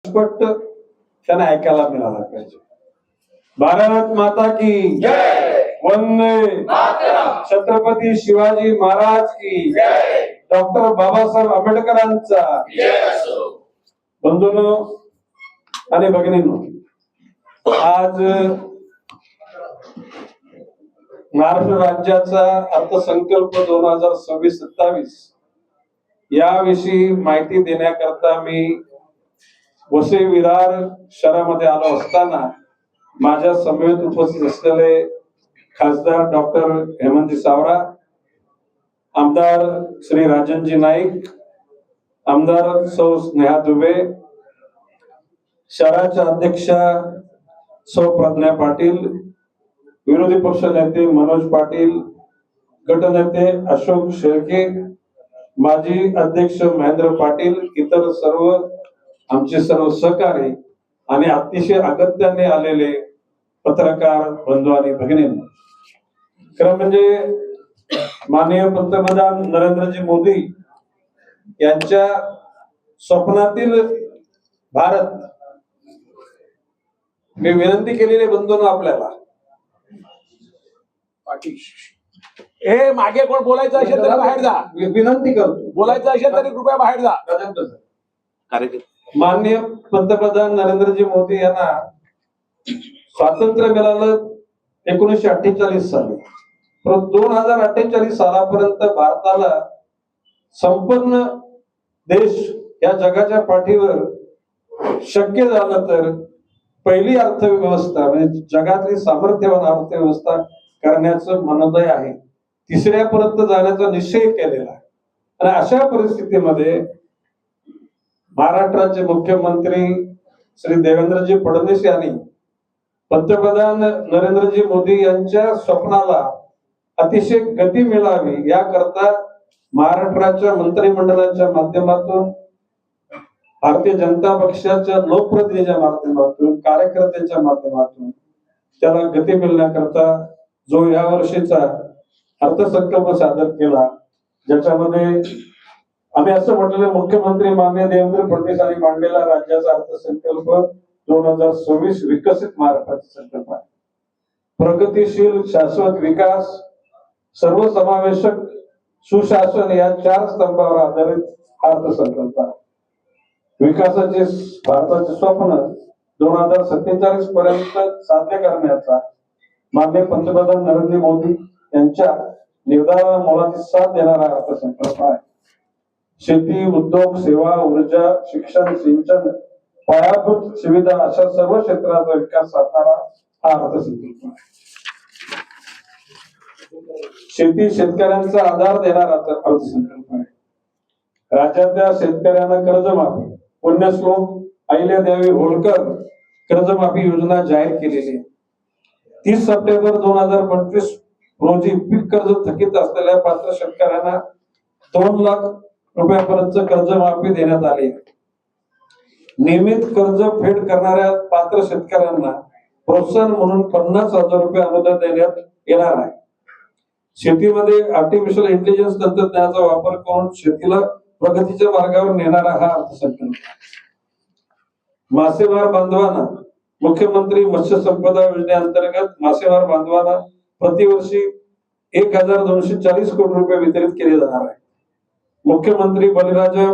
स्पष्ट त्यांना ऐकायला मिळाला पाहिजे. भारत माता की जय. वंदे मातरम. छत्रपती शिवाजी महाराज की जय. डॉक्टर बाबासाहेब आंबेडकरांचा जय असो. बंधूंनो आणि भगिनींनो, आज महाराष्ट्र राज्याचा अर्थसंकल्प 2026-27 याविषयी माहिती देण्याकरता मी वसई विरार शहरामध्ये आलो असताना माझ्या समवेत उपस्थित असलेले खासदार डॉक्टर हेमंतजी सावरा, आमदार श्री राजनजी नाईक, आमदार सौ स्नेहा दुबे, शहराच्या अध्यक्षा सौ प्रज्ञा पाटील, विरोधी पक्ष नेते मनोज पाटील, गटनेते अशोक शेळके, माजी अध्यक्ष महेंद्र पाटील, इतर सर्व आमचे सर्व सहकारी आणि अतिशय अगत्याने आलेले पत्रकार बंधू आणि भगिनींनो, खरं म्हणजे माननीय पंतप्रधान नरेंद्रजी मोदी यांच्या स्वप्नातील भारत मी विनंती केलेली बंधूंनो आपल्याला ए मागे कोण बोलायचं असेल तरी बाहेर जा. विनंती करतो, बोलायचं असेल तरी कृपया बाहेर जा. माननीय पंतप्रधान नरेंद्रजी मोदी यांना स्वातंत्र्य मिळालं 1948 साली, पण 2048 सालापर्यंत भारताला संपन्न देश या जगाच्या पाठीवर शक्य झालं तर पहिली अर्थव्यवस्था म्हणजे जगातली सामर्थ्यवान अर्थव्यवस्था करण्याचं मनोदय आहे. तिसऱ्यापर्यंत जाण्याचा निश्चय केलेला आहे. आणि अशा परिस्थितीमध्ये महाराष्ट्राचे मुख्यमंत्री श्री देवेंद्रजी फडणवीस यांनी पंतप्रधान नरेंद्रजी मोदी यांच्या स्वप्नाला अतिशय गती मिळावी याकरता महाराष्ट्राच्या मंत्रिमंडळाच्या माध्यमातून, भारतीय जनता पक्षाच्या लोकप्रतिनिधीच्या माध्यमातून, कार्यकर्त्यांच्या माध्यमातून त्याला गती मिळण्याकरता जो या वर्षीचा अर्थसंकल्प सादर केला, ज्याच्यामध्ये आम्ही असं म्हटलेलं मुख्यमंत्री माननीय देवेंद्र फडणवीस यांनी मांडलेला राज्याचा अर्थसंकल्प 2026 विकसित महाराष्ट्राचा संकल्प आहे. प्रगतीशील शाश्वत विकास, सर्वसमावेशक सुशासन या 4 स्तंभावर आधारित हा अर्थसंकल्प आहे. विकासाचे भारताचे स्वप्न 2047 पर्यंत साध्य करण्याचा माननीय पंतप्रधान नरेंद्र मोदी यांच्या निर्धाराला मोलाची साथ देणारा अर्थसंकल्प आहे. शेती, उद्योग, सेवा, ऊर्जा, शिक्षण, सिंचन, पायाभूत सुविधा अशा सर्व क्षेत्राचा विकास साधणारा हा अर्थसंकल्प आहे. शेती शेतकऱ्यांचा आधार देणारा अर्थसंकल्प आहे. राज्यातल्या शेतकऱ्यांना कर्जमाफी, पुण्यश्लोक अहिल्यादेवी होळकर कर्जमाफी योजना जाहीर केलेली आहे. 30 सप्टेंबर 2025 रोजी पीक कर्ज थकीत असलेल्या पात्र शेतकऱ्यांना 2 लाख रुपयापर्यंत कर्जमाफी देण्यात आली. नियमित कर्ज फेड करणाऱ्या पात्र शेतकऱ्यांना प्रोत्साहन म्हणून 50,000 रुपये अनुदान देण्यात येणार आहे. शेतीमध्ये आर्टिफिशियल इंटेलिजन्स तंत्रज्ञानाचा वापर करून शेतीला प्रगतीच्या मार्गावर नेणारा हा अर्थसंकल्प. मासेमार बांधवांना मुख्यमंत्री मत्स्य संपदा योजनेअंतर्गत मासेमार बांधवांना प्रतिवर्षी 1240 कोटी रुपये वितरित केले जाणार आहे. मुख्यमंत्री बळीराजा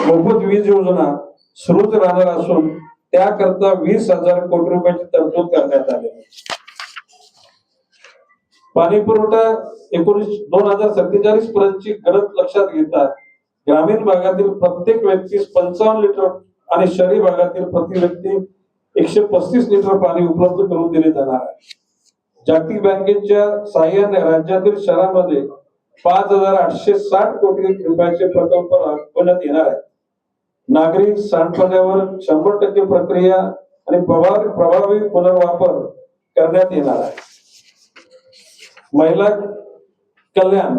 मोफत वीज योजना सुरूच राहणार असून त्याकरता 20,000 कोटी रुपयाची तरतूद करण्यात आली. पाणी पुरवठा 2047 पर्यंतची गरज लक्षात घेता ग्रामीण भागातील प्रत्येक व्यक्तीस 55 लिटर आणि शहरी भागातील प्रति व्यक्ती 135 लिटर पाणी उपलब्ध करून दिले जाणार आहे. जागतिक बँकेच्या सहाय्याने राज्यातील शहरांमध्ये 5,860 कोटी रुपयाचे प्रकल्प राबवण्यात येणार आहेत. नागरिक सांडपाण्यावर 100% प्रक्रिया आणि प्रभावी पुनर्वापर करण्यात येणार आहे. महिला कल्याण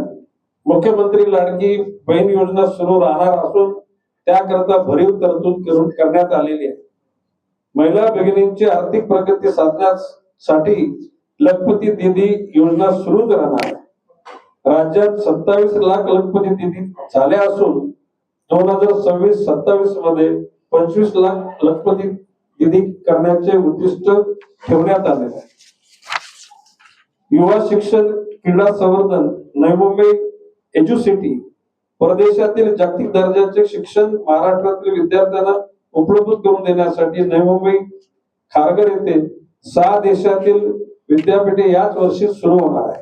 मुख्यमंत्री लाडकी बहीण योजना सुरू राहणार असून त्याकरता भरीव तरतूद करण्यात आलेली आहे. महिला भगिनींची आर्थिक प्रगती साधण्यासाठी लखपती दीदी योजना सुरूच राहणार आहे. राज्यात 27 लाख लखपती दीदी झाल्या असून 2026-27 मध्ये 25 लाख लखपती निधी करण्याचे उद्दिष्ट ठेवण्यात आले आहे. युवा शिक्षण, क्रीडा संवर्धन, नवी मुंबई एज्युसिटी परदेशातील जागतिक दर्जाचे शिक्षण महाराष्ट्रातील विद्यार्थ्यांना उपलब्ध करून देण्यासाठी नवी मुंबई खारघर येथे 6 देशातील विद्यापीठे याच वर्षी सुरू होणार आहे.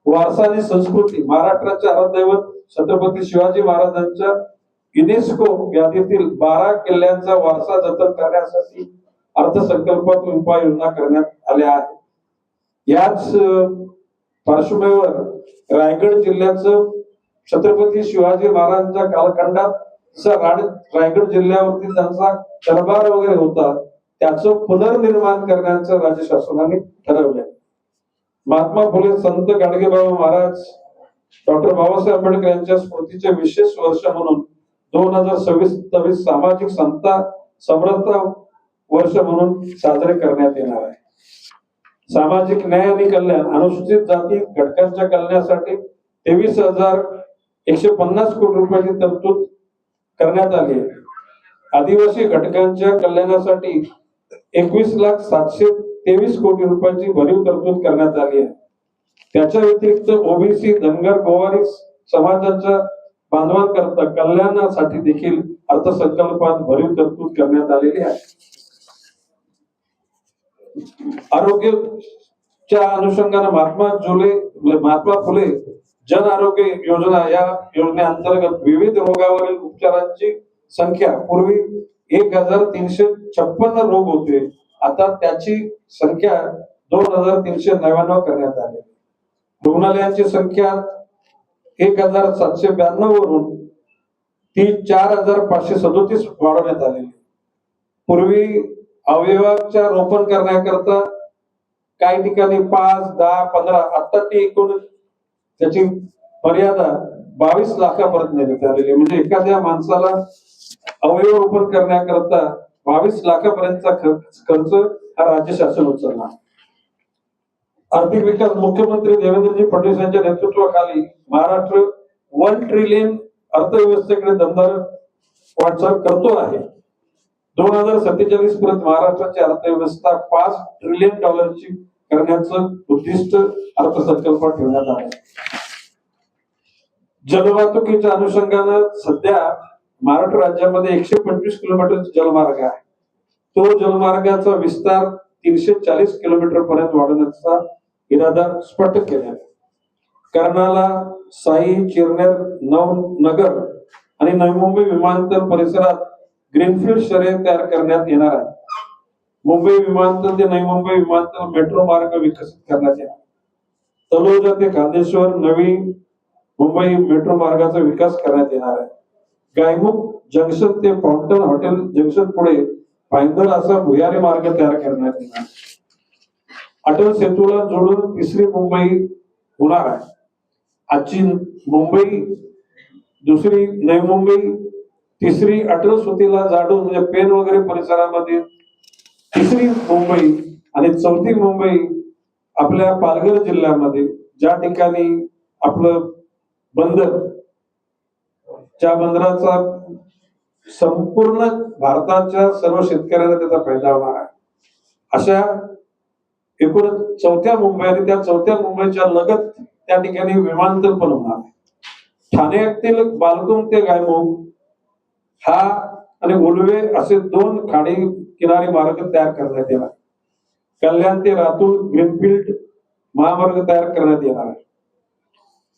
वारसा आणि संस्कृती, महाराष्ट्राचे आराध्यदैवत छत्रपती शिवाजी महाराजांच्या युनेस्को यादीतील 12 किल्ल्यांचा वारसा जतन करण्यासाठी अर्थसंकल्पात उपाययोजना करण्यात आल्या आहेत. याच पार्श्वभूमीवर रायगड जिल्ह्याचं छत्रपती शिवाजी महाराजांच्या कालखंडात रायगड जिल्ह्यावरती त्यांचा दरबार वगैरे होता, त्याचं पुनर्निर्माण करण्याचं राज्य शासनाने ठरवलं. महात्मा फुले, संत गाडगेबाबा महाराज, डॉक्टर बाबासाहेब आंबेडकर यांच्या स्मृतीचे विशेष वर्ष म्हणून 2026 सामाजिक समरसता वर्ष म्हणून साजरे करण्यात येणार आहे. सामाजिक न्याय आणि कल्याण, अनुसूचित जाती घटकांच्या कल्याणासाठी 23,150 कोटी रुपयांची तरतूद करण्यात आली आहे. आदिवासी घटकांच्या कल्याणासाठी 21,723 कोटी रुपयांची भरीव तरतूद करण्यात आली आहे. त्याच्या व्यतिरिक्त ओबीसी, धनगर, गोवारी समाजाच्या बांधवांकरता कल्याणासाठी देखील अर्थसंकल्पात भरीव तरतूद करण्यात आलेली आहे. आरोग्याच्या अनुषंगाने महात्मा फुले जन आरोग्य योजना या योजनेअंतर्गत विविध रोगावरील उपचारांची संख्या पूर्वी 1,356 रोग होते, आता त्याची संख्या 2,399 करण्यात आली. रुग्णालयांची संख्या 1,792 वरून ती 4,537 वाढवण्यात आली. पूर्वी अवयवाच्या रोपण करण्याकरता काही ठिकाणी 5, 10, 15, आता ती एकूण त्याची मर्यादा 22 लाखापर्यंत नेण्यात आलेली. म्हणजे एखाद्या माणसाला अवयव रोपण करण्याकरता 22 लाखापर्यंतचा खर्च हा राज्य शासन उचलणार. आर्थिक विकास, मुख्यमंत्री देवेंद्रजी फडणवीस यांच्या नेतृत्वाखाली महाराष्ट्र 1 ट्रिलियन अर्थव्यवस्थेकडे दमदार वाटचाल करतो आहे. 2047 पर्यंत महाराष्ट्राची अर्थव्यवस्था $5 ट्रिलियन करण्याचं उद्दिष्ट अर्थसंकल्पात ठेवण्यात आलं. जलवाहतुकीच्या अनुषंगानं सध्या महाराष्ट्र राज्यामध्ये 125 किलोमीटर जलमार्ग आहे. तो जलमार्गाचा विस्तार 340 किलोमीटर पर्यंत वाढवण्याचा इरादा स्पष्ट केला. कर्नाला, साई, चिरनेर, नवनगर आणि नवी मुंबई विमानतळ परिसरात ग्रीनफील्ड शहरे तयार करण्यात येणार आहे. मुंबई विमानतळ ते नवी मुंबई विमानतळ मेट्रो मार्ग विकसित करण्यात येणार. तलोजा ते खांदेश्वर नवी मुंबई मेट्रो मार्गाचा विकास करण्यात येणार आहे. गायमुख जंक्शन ते फाउंटन हॉटेल जंक्शन पुढे पायंदळ असा भुयारी मार्ग तयार करण्यात येणार. अटल सेतूला जोडून 3री मुंबई होणार आहे. आजची मुंबई, 2री नवी मुंबई, 3री अटल सुतीला जाडून म्हणजे पेन वगैरे परिसरामध्ये 3री मुंबई आणि 4थी मुंबई आपल्या पालघर जिल्ह्यामध्ये ज्या ठिकाणी आपलं बंदर, ज्या बंदराचा संपूर्ण भारताच्या सर्व शेतकऱ्यांना त्याचा फायदा होणार आहे. अशा एकूण 4थ्या मुंबई आणि त्या 4थ्या मुंबईच्या लगत त्या ठिकाणी विमानतळ पण होणार आहे. ठाण्यातील बालकुम ते गायमुख हा आणि उलवे असे 2 खाडी किनारी मार्ग तयार करण्यात येणार. कल्याण ते रातूर ग्रीनफील्ड महामार्ग तयार करण्यात येणार आहे.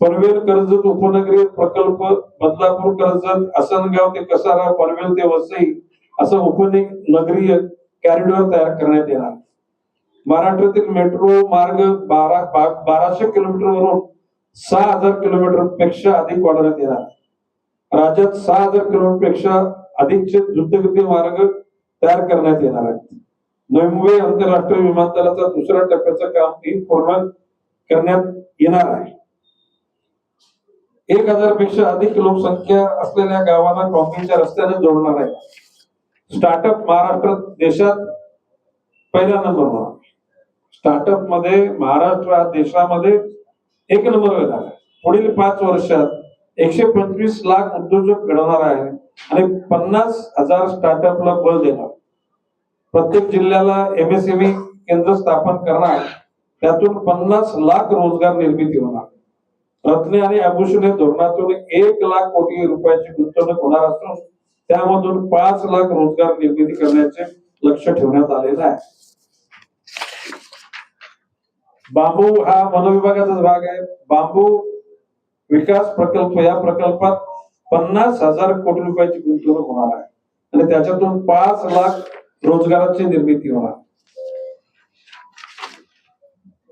पनवेल कर्जत उपनगरीय प्रकल्प, बदलापूर कर्जत, आसनगाव ते कसारा, पनवेल ते वसई असं उपनगरीय कॉरिडॉर तयार करण्यात येणार. महाराष्ट्रातील मेट्रो मार्ग 1200 किलोमीटर वरून 6,000 किलोमीटर पेक्षा अधिक वाढवण्यात येणार. राज्यात 6,000 किलोमीटर पेक्षा अधिकचे द्रुतगती मार्ग तयार करण्यात येणार आहेत. नवी मुंबई आंतरराष्ट्रीय विमानतळाचा 2ऱ्या टप्प्याचं काम पूर्ण करण्यात येणार आहे. 1,000 पेक्षा अधिक लोकसंख्या असलेल्या गावांना काँक्रीटच्या रस्त्याने जोडणार आहे. स्टार्टअप महाराष्ट्र देशात पहिला नंबर. स्टार्टअप मध्ये महाराष्ट्र हा देशामध्ये 1 नंबर येणार आहे. पुढील 5 वर्षात 125 लाख उद्योजक घडवणार आहे. आणि 50,000 स्टार्टअपला बळ देणार. प्रत्येक जिल्ह्याला MSME केंद्र स्थापन करणार. त्यातून 50 लाख रोजगार निर्मिती होणार. रत्ने आणि आभूषणे धोरणातून 1 लाख कोटी रुपयाची गुंतवणूक होणार असून त्यामधून 5 लाख रोजगार निर्मिती करण्याचे लक्ष ठेवण्यात आलेलं आहे. बांबू हा वन विभागाचाच भाग आहे. बांबू विकास प्रकल्प, या प्रकल्पात 50,000 कोटी रुपयाची गुंतवणूक होणार आहे आणि त्याच्यातून 5 लाख रोजगाराची निर्मिती होणार.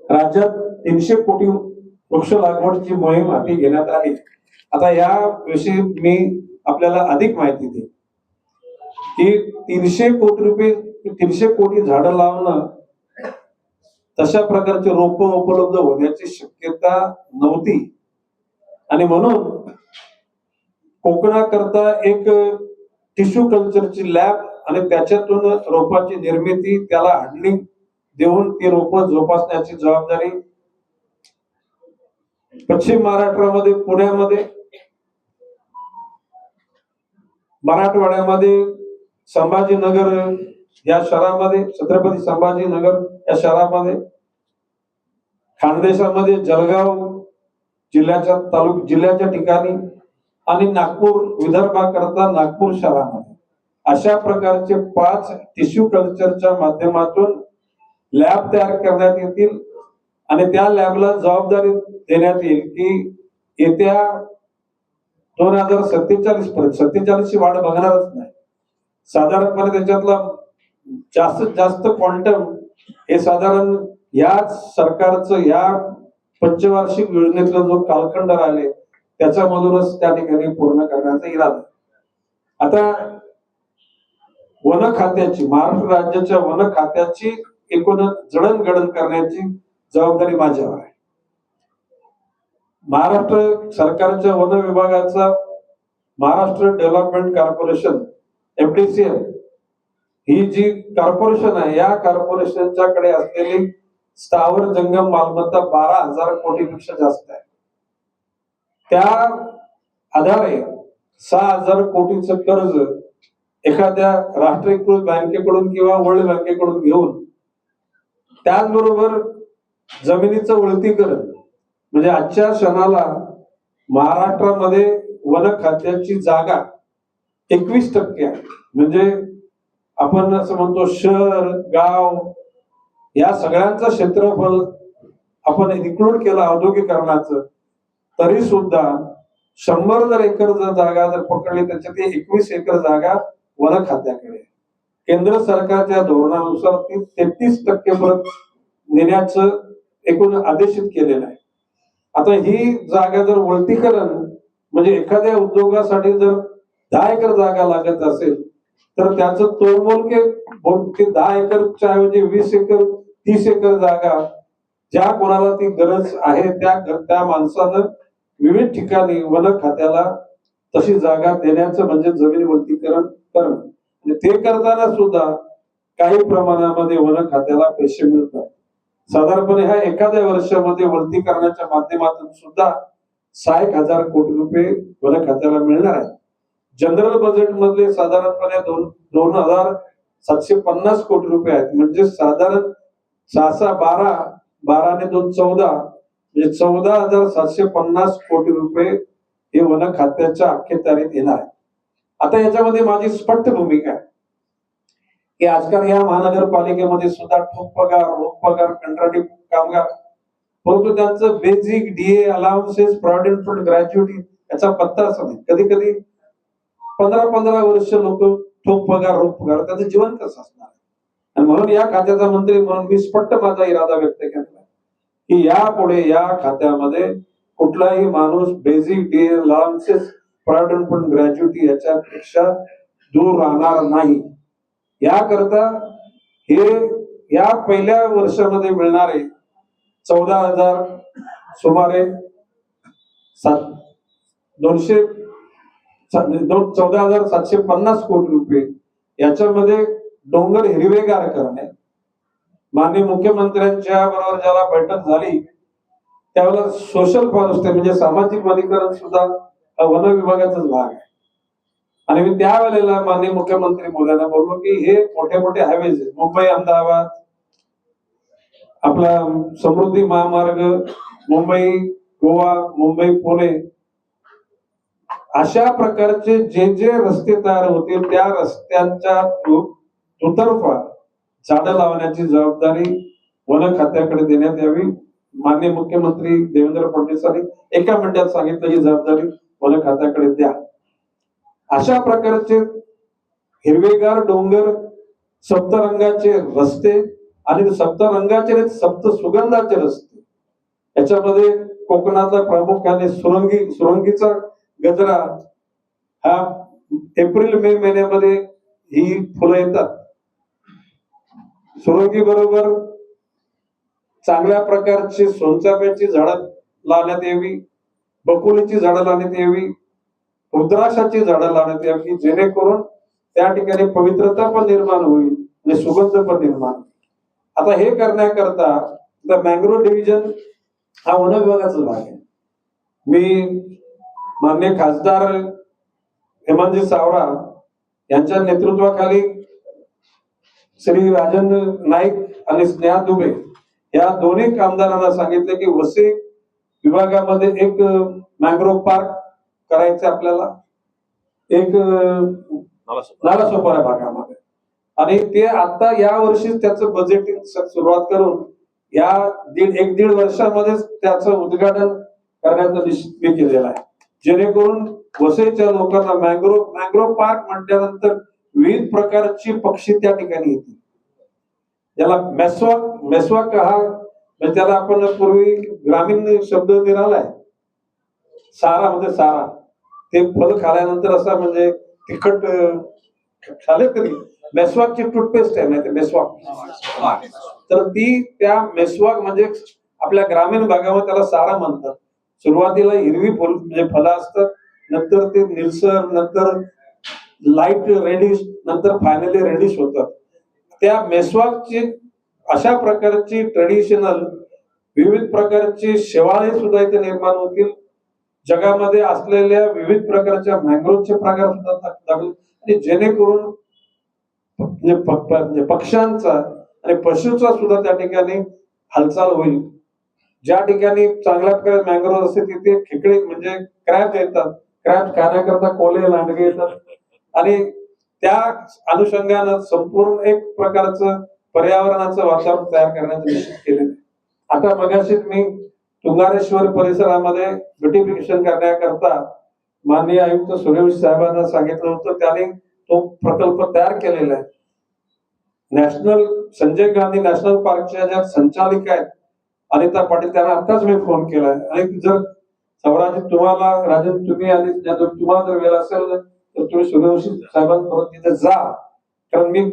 राज्यात 300 कोटी वृक्ष लागवडची मोहीम हाती घेण्यात आली. आता या विषयी मी आपल्याला अधिक माहिती देईन की 300 कोटी झाडं लावणं, तशा प्रकारचे रोप उपलब्ध होण्याची शक्यता नव्हती आणि म्हणून कोकणाकरता एक टिश्यू कल्चरची लॅब आणि त्याच्यातून रोपाची निर्मिती, त्याला हाडणी देऊन ती रोप जोपासण्याची जबाबदारी पश्चिम महाराष्ट्रामध्ये, पुण्यामध्ये, मराठवाड्यामध्ये, संभाजीनगर या शहरामध्ये, छत्रपती संभाजीनगर या शहरामध्ये, खानदेशामध्ये, जळगाव जिल्ह्याच्या ठिकाणी आणि नागपूर, विदर्भाकरता नागपूर शहरामध्ये अशा प्रकारचे 5 टिश्यू कल्चरच्या माध्यमातून लॅब तयार करण्यात येतील आणि त्या लॅबला जबाबदारी देण्यात येईल की येत्या 2047 पर्यंत, 47 ची वाढ बघणारच नाही, साधारणपणे त्याच्यातला जास्तीत जास्त क्वांटम हे साधारण या सरकारचं, या पंचवार्षिक योजनेतला जो कालखंड राहिले त्याच्यामधूनच त्या ठिकाणी पूर्ण करण्याचा इरादा. आता वन खात्याची, महाराष्ट्र राज्याच्या वन खात्याची एकूण जडणघडण करण्याची जबाबदारी माझ्यावर आहे. महाराष्ट्र सरकारच्या वन विभागाचा महाराष्ट्र डेव्हलपमेंट कॉर्पोरेशन FDCL ही जी कॉर्पोरेशन आहे, या कॉर्पोरेशनच्याकडे असलेली स्थावर जंगम मालमत्ता 12,000 कोटीपेक्षा जास्त आहे. त्या आधारे 6,000 कोटीचं कर्ज एखाद्या राष्ट्रीयकृत बँकेकडून किंवा वर्ल्ड बँकेकडून घेऊन, त्याचबरोबर जमिनीचं वळतीकरण, म्हणजे आजच्या क्षणाला महाराष्ट्रामध्ये वन खात्याची जागा 21% आहे. म्हणजे आपण असं म्हणतो शहर, गाव या सगळ्यांचं क्षेत्रफळ आपण इन्क्लूड केलं औद्योगिकरणाचं, तरी सुद्धा 100 जर एकर जागा जर पकडली त्याच्यात 21 एकर जागा वन खात्याकडे. केंद्र सरकारच्या धोरणानुसार ती 33% परत नेण्याचं एकूण आदेशित केलेलं आहे. आता ही जागा जर वळतीकरण, म्हणजे एखाद्या उद्योगासाठी जर 10 एकर जागा लागत असेल तर त्याचं तोडमोल 10 एकरच्या ऐवजी 20 एकर, 30 एकर जागा ज्या कोणाला ती गरज आहे त्या माणसानं विविध ठिकाणी वन खात्याला तशी जागा देण्याचं, म्हणजे जमीन वळतीकरण करणं. ते करताना सुद्धा काही प्रमाणामध्ये वन खात्याला पैसे मिळतात. साधारणपणे ह्या एखाद्या वर्षामध्ये वळतीकरणाच्या माध्यमातून सुद्धा 60,000 कोटी रुपये वन खात्याला मिळणार आहे. जनरल बजेट मधले साधारणपणे 2,750 कोटी रुपये आहेत. म्हणजे साधारण 6-12, 12 ने 2 14, म्हणजे 14,750 कोटी रुपये हे वन खात्याच्या अखत्यारीत येणार आहे. आता याच्यामध्ये माझी स्पष्ट भूमिका आहे की आजकाल या महानगरपालिकेमध्ये सुद्धा ठोक पगार, रोख पगार, कंत्राटी कामगार, परंतु त्यांचं basic DA allowances, provident fund, gratuity याचा पत्ताच नाही. कधी कधी 15-15 वर्ष लोक ठोक पगार, रोख पगार, त्याचं जीवन कसं असणार. आणि म्हणून या खात्याचा मंत्री म्हणून मी स्पष्ट माझा इरादा व्यक्त केला की यापुढे या खात्यामध्ये कुठलाही माणूस basic DA allowances, provident fund, gratuity याच्यापेक्षा दूर राहणार नाही. याकरता हे या पहिल्या वर्षामध्ये मिळणारे 14,000 सुमारे 14,750 कोटी रुपये याच्यामध्ये डोंगर हिरवेगार करणे. माननीय मुख्यमंत्र्यांच्या बरोबर ज्याला बैठक झाली त्यावेळेला सोशल फॉरेस्ट म्हणजे सामाजिक वनीकरण सुद्धा वन विभागाचाच भाग आहे. आणि मी त्यावेळेला माननीय मुख्यमंत्री मोदयांना बोललो की हे मोठे मोठे हायवेज आहेत, मुंबई अहमदाबाद, आपला समृद्धी महामार्ग, मुंबई गोवा, मुंबई पुणे, अशा प्रकारचे जे जे रस्ते तयार होतील त्या रस्त्यांच्या दुतर्फा झाडं लावण्याची जबाबदारी वन खात्याकडे देण्यात यावी. माननीय मुख्यमंत्री देवेंद्र फडणवीसांनी एका मिनिटात सांगितलं ही जबाबदारी वन खात्याकडे द्या. अशा प्रकारचे हिरवेगार डोंगर, सप्तरंगाचे रस्ते आणि सप्तरंगाचे सप्त सुगंधाचे रस्ते, याच्यामध्ये कोकणातला प्रामुख्याने सुरंगीचा गजरा हा एप्रिल मे महिन्यामध्ये ही फुलं येतात. सुरंगी बरोबर चांगल्या प्रकारची सोनचाफ्याची झाडं लावण्यात यावी, बकुलीची झाडं लावण्यात यावी, रुद्राक्षाची झाडं लावण्यात यावी, जेणेकरून त्या ठिकाणी पवित्रता पण निर्माण होईल आणि सुगंध पण निर्माण होईल. आता हे करण्याकरता मँग्रोव्ह डिव्हिजन हा वन विभागाचा भाग आहे. मी माननीय खासदार हेमंतजी सावरा यांच्या नेतृत्वाखाली श्री राजन नाईक आणि स्नेहा दुबे या दोन्ही कामदारांना सांगितले की वसई विभागामध्ये एक मँग्रोव्ह पार्क करायचं आपल्याला, एक नालासोपारा भागामध्ये, आणि ते आता या वर्षी त्याचं बजेटिंग सुरुवात करून या एक दीड वर्षामध्येच त्याचं उद्घाटन करण्याचा निश्चित केलेला आहे, जेणेकरून वसईच्या लोकांना मँग्रोव्ह पार्क म्हटल्यानंतर विविध प्रकारची पक्षी त्या ठिकाणी येतील. याला मेस्वाक हा, म्हणजे त्याला आपण पूर्वी ग्रामीण शब्द निघालाय सारा, म्हणजे सारा, ते फल खाल्यानंतर असा म्हणजे तिखट खाले तरी मेस्वाकची टूथपेस्ट आहे ना, ते मेस्वाक, तर ती त्या मेस्वाक म्हणजे आपल्या ग्रामीण भागामध्ये त्याला सारा म्हणतात. सुरुवातीला हिरवी फुल म्हणजे फळं असतात, नंतर ते निळसर, नंतर लाईट रेडिश, नंतर फायनली रेडिश होतात. त्या मेस्वाकची अशा प्रकारची ट्रेडिशनल विविध प्रकारची शेवाळे सुद्धा इथे निर्माण होतील. जगामध्ये असलेल्या विविध प्रकारच्या मँग्रोव्हचे प्रकार सुद्धा लागले, आणि जेणेकरून म्हणजे पक्ष्यांचा आणि पशूचा सुद्धा त्या ठिकाणी हालचाल होईल. ज्या ठिकाणी चांगल्या प्रकारे मँग्रोव्ह असते तिथे खेकडे म्हणजे क्रॅब येतात, क्रॅब खाण्याकरता कोले, लांडगे येतात, आणि त्या अनुषंगानं संपूर्ण एक प्रकारचं पर्यावरणाचं वातावरण तयार करण्याचं निश्चित केलेलं आहे. आता मगाशीच मी तुंगारेश्वर परिसरामध्ये ब्युटिफिकेशन करण्याकरता माननीय आयुक्त सूर्यवंशी साहेबांना सांगितलं होतं, त्याने तो प्रकल्प तयार केलेला आहे. नॅशनल संजय गांधी नॅशनल पार्कच्या ज्या संचालिका आहेत अनिता पाटील, त्यांना आताच मी फोन केलाय, आणि जर सवराजी तुम्हाला राजन तुम्ही आणि तुम्हाला जर वेळ असेल तर तुम्ही सूर्यवंशी साहेबांबरोबर तिथे जा, कारण मी